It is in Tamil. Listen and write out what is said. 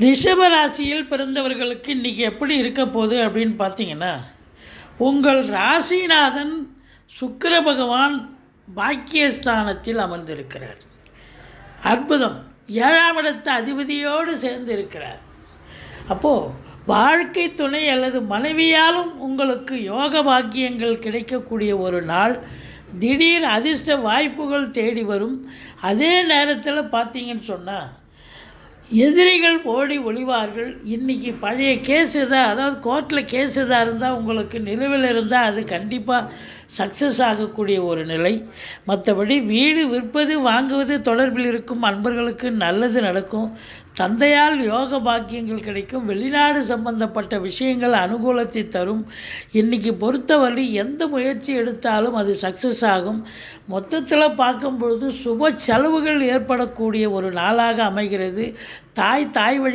ரிஷப ராசியில் பிறந்தவர்களுக்கு இன்றைக்கி எப்படி இருக்க போகுது அப்படின்னு பார்த்தீங்கன்னா, உங்கள் ராசிநாதன் சுக்கிர பகவான் பாக்கியஸ்தானத்தில் அமர்ந்திருக்கிறார். அற்புதம். 7ஆம் இடத்து அதிபதியோடு சேர்ந்து இருக்கிறார். அப்போது வாழ்க்கை துணை அல்லது மனைவியாலும் உங்களுக்கு யோக பாக்கியங்கள் கிடைக்கக்கூடிய ஒரு நாள். திடீர் அதிர்ஷ்ட வாய்ப்புகள் தேடி வரும். அதே நேரத்தில் பார்த்தீங்கன்னு சொன்னால் எதிரிகள் ஓடி ஒளிவார்கள். இன்றைக்கி பழைய கேஸ் எதாவது, அதாவது கோர்ட்டில் கேஸ் எதாக இருந்தால் உங்களுக்கு நிலுவையில் இருந்தால் அது கண்டிப்பாக சக்ஸஸ் ஆகக்கூடிய ஒரு நிலை. மற்றபடி வீடு விற்பது வாங்குவது தொடர்பில் இருக்கும் அன்பர்களுக்கு நல்லது நடக்கும். தந்தையால் யோக பாக்கியங்கள் கிடைக்கும். வெளிநாடு சம்பந்தப்பட்ட விஷயங்கள் அனுகூலத்தை தரும். இன்றைக்கி பொறுத்தவரை எந்த முயற்சி எடுத்தாலும் அது சக்ஸஸ் ஆகும். மொத்தத்தில் பார்க்கும்பொழுது சுப செலவுகள் ஏற்படக்கூடிய ஒரு நாளாக அமைகிறது. தாய் வழி